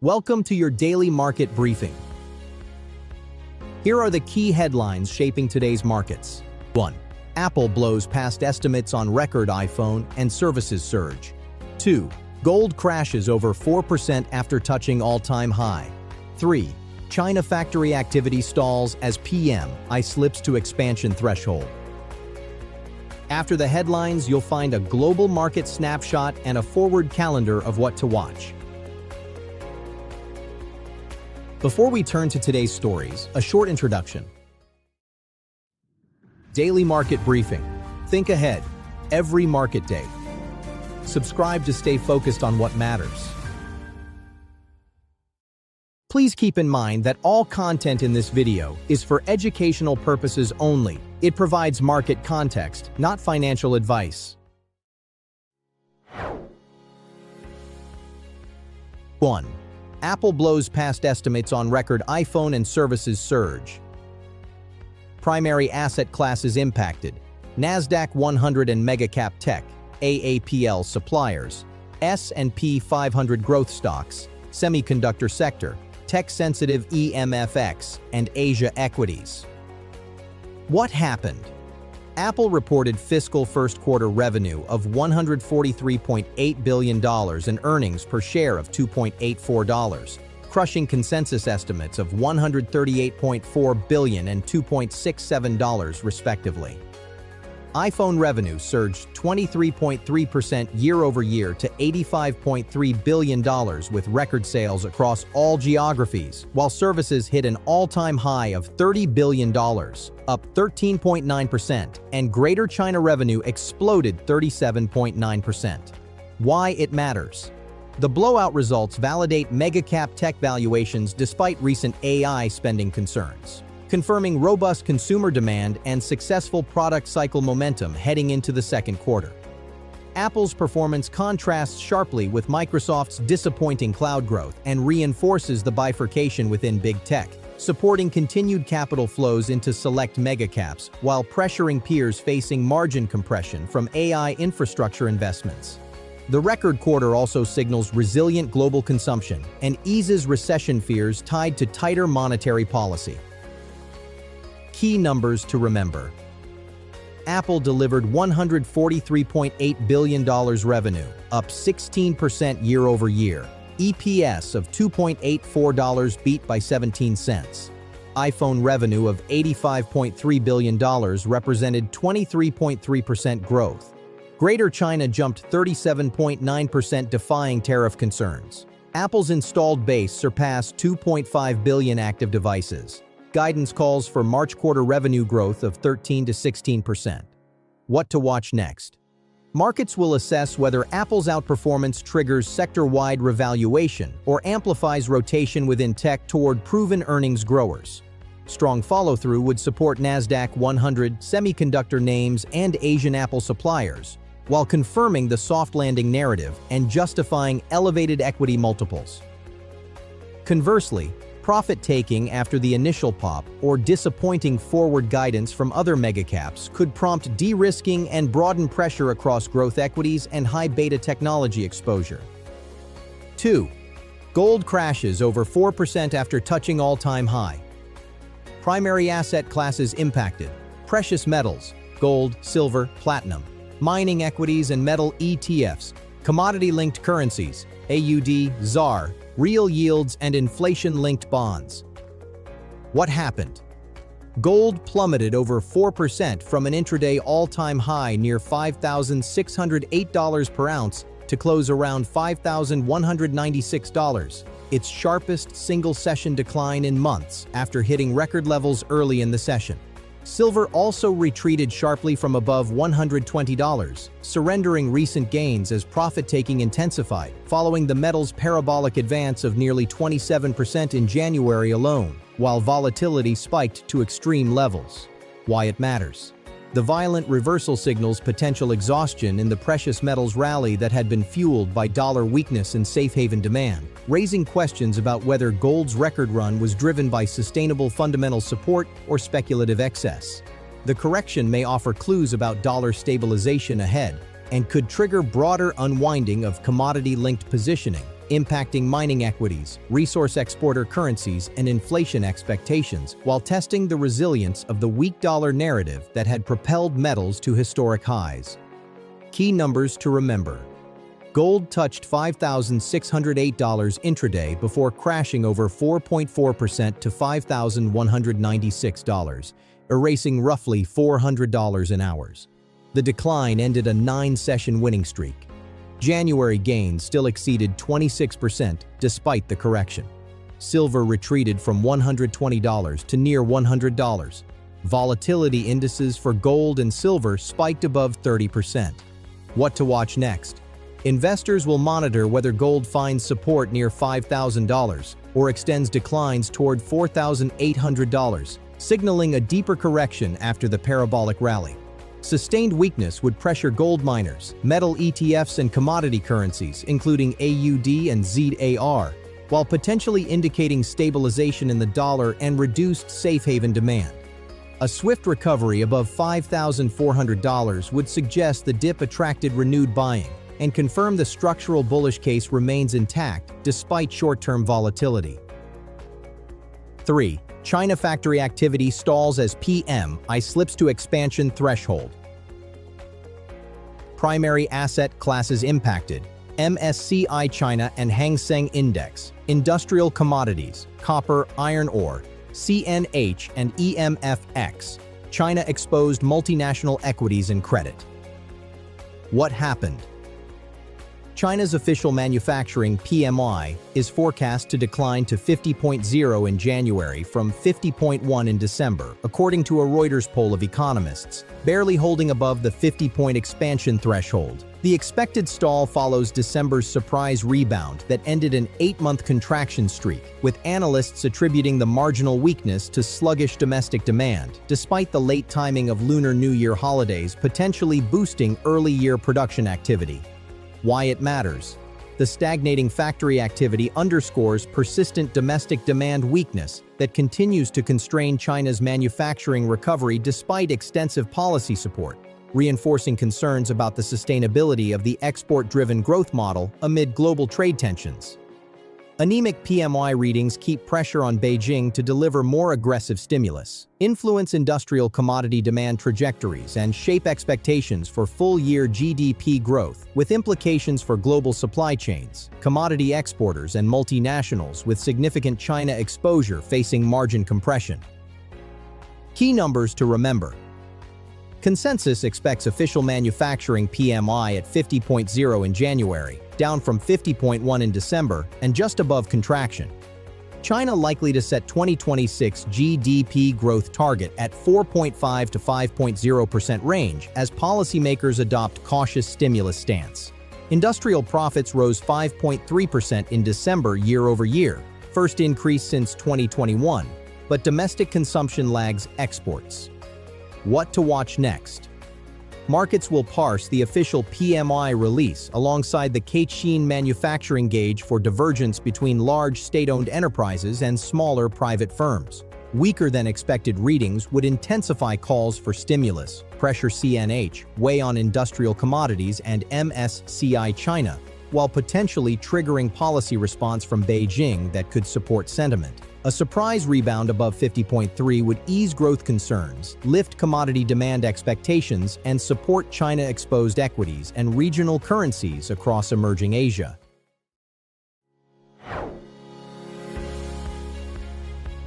Welcome to your daily market briefing. Here are the key headlines shaping today's markets. 1. Apple blows past estimates on record iPhone and services surge. 2. Gold crashes over 4% after touching all-time high. 3. China factory activity stalls as PMI slips to expansion threshold. After the headlines, you'll find a global market snapshot and a forward calendar of what to watch. Before we turn to today's stories, a short introduction. Daily market briefing. Think ahead, every market day. Subscribe to stay focused on what matters. Please keep in mind that all content in this video is for educational purposes only. It provides market context, not financial advice. 1. Apple blows past estimates on record iPhone and services surge. Primary asset classes impacted: Nasdaq 100 and mega-cap tech, AAPL suppliers, S&P 500 growth stocks, semiconductor sector, tech-sensitive EMFX, and Asia equities. What happened? Apple reported fiscal first-quarter revenue of $143.8 billion and earnings per share of $2.84, crushing consensus estimates of $138.4 billion and $2.67 respectively. iPhone revenue surged 23.3% year-over-year to $85.3 billion with record sales across all geographies, while services hit an all-time high of $30 billion, up 13.9%, and Greater China revenue exploded 37.9%. Why it matters? The blowout results validate mega-cap tech valuations despite recent AI spending concerns, confirming robust consumer demand and successful product cycle momentum heading into the second quarter. Apple's performance contrasts sharply with Microsoft's disappointing cloud growth and reinforces the bifurcation within big tech, supporting continued capital flows into select megacaps while pressuring peers facing margin compression from AI infrastructure investments. The record quarter also signals resilient global consumption and eases recession fears tied to tighter monetary policy. Key numbers to remember. Apple delivered $143.8 billion revenue, up 16% year-over-year. EPS of $2.84 beat by 17 cents. iPhone revenue of $85.3 billion represented 23.3% growth. Greater China jumped 37.9%, defying tariff concerns. Apple's installed base surpassed 2.5 billion active devices. Guidance calls for March quarter revenue growth of 13 to 16%. What to watch next? Markets will assess whether Apple's outperformance triggers sector-wide revaluation or amplifies rotation within tech toward proven earnings growers. Strong follow-through would support Nasdaq 100, semiconductor names, and Asian Apple suppliers, while confirming the soft landing narrative and justifying elevated equity multiples. Conversely, profit-taking after the initial pop or disappointing forward guidance from other megacaps could prompt de-risking and broaden pressure across growth equities and high-beta technology exposure. 2. Gold crashes over 4% after touching all-time high. Primary asset classes impacted: precious metals, gold, silver, platinum, mining equities and metal ETFs, commodity-linked currencies, AUD, ZAR, real yields, and inflation-linked bonds. What happened? Gold plummeted over 4% from an intraday all-time high near $5,608 per ounce to close around $5,196, its sharpest single-session decline in months after hitting record levels early in the session. Silver also retreated sharply from above $120, surrendering recent gains as profit-taking intensified, following the metal's parabolic advance of nearly 27% in January alone, while volatility spiked to extreme levels. Why it matters? The violent reversal signals potential exhaustion in the precious metals rally that had been fueled by dollar weakness and safe haven demand, raising questions about whether gold's record run was driven by sustainable fundamental support or speculative excess. The correction may offer clues about dollar stabilization ahead and could trigger broader unwinding of commodity-linked positioning, impacting mining equities, resource exporter currencies, and inflation expectations, while testing the resilience of the weak dollar narrative that had propelled metals to historic highs. Key numbers to remember. Gold touched $5,608 intraday before crashing over 4.4% to $5,196, erasing roughly $400 in hours. The decline ended a 9-session winning streak. January gains still exceeded 26% despite the correction. Silver retreated from $120 to near $100. Volatility indices for gold and silver spiked above 30%. What to watch next? Investors will monitor whether gold finds support near $5,000 or extends declines toward $4,800, signaling a deeper correction after the parabolic rally. Sustained weakness would pressure gold miners, metal ETFs, and commodity currencies, including AUD and ZAR, while potentially indicating stabilization in the dollar and reduced safe haven demand. A swift recovery above $5,400 would suggest the dip attracted renewed buying and confirm the structural bullish case remains intact despite short-term volatility. 3. China factory activity stalls as PMI slips to expansion threshold. Primary asset classes impacted: MSCI China and Hang Seng Index, industrial commodities, copper, iron ore, CNH and EMFX. China exposed multinational equities and credit. What happened? China's official manufacturing PMI is forecast to decline to 50.0 in January from 50.1 in December, according to a Reuters poll of economists, barely holding above the 50-point expansion threshold. The expected stall follows December's surprise rebound that ended an 8-month contraction streak, with analysts attributing the marginal weakness to sluggish domestic demand, despite the late timing of Lunar New Year holidays potentially boosting early-year production activity. Why it matters. The stagnating factory activity underscores persistent domestic demand weakness that continues to constrain China's manufacturing recovery despite extensive policy support, reinforcing concerns about the sustainability of the export-driven growth model amid global trade tensions. Anemic PMI readings keep pressure on Beijing to deliver more aggressive stimulus, influence industrial commodity demand trajectories, and shape expectations for full-year GDP growth, with implications for global supply chains, commodity exporters, and multinationals with significant China exposure facing margin compression. Key numbers to remember. Consensus expects official manufacturing PMI at 50.0 in January, down from 50.1 in December, and just above contraction. China likely to set 2026 GDP growth target at 4.5 to 5.0% range as policymakers adopt cautious stimulus stance. Industrial profits rose 5.3% in December year-over-year, first increase since 2021, but domestic consumption lags exports. What to watch next? Markets will parse the official PMI release alongside the Caixin manufacturing gauge for divergence between large state-owned enterprises and smaller private firms. Weaker than expected readings would intensify calls for stimulus, pressure CNH, weigh on industrial commodities and MSCI China, while potentially triggering policy response from Beijing that could support sentiment. A surprise rebound above 50.3 would ease growth concerns, lift commodity demand expectations, and support China-exposed equities and regional currencies across emerging Asia.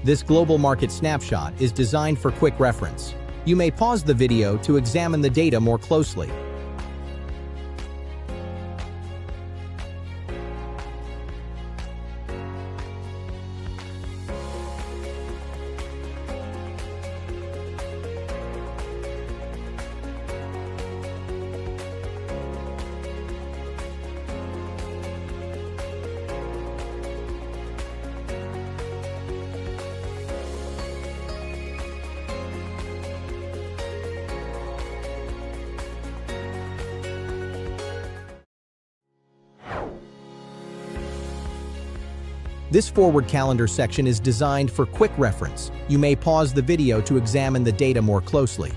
This global market snapshot is designed for quick reference. You may pause the video to examine the data more closely. This forward calendar section is designed for quick reference. You may pause the video to examine the data more closely.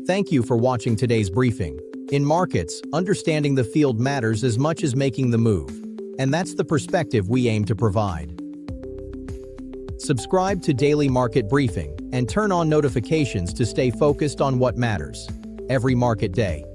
Thank you for watching today's briefing. In markets, understanding the field matters as much as making the move. And that's the perspective we aim to provide. Subscribe to Daily Market Briefing and turn on notifications to stay focused on what matters every market day.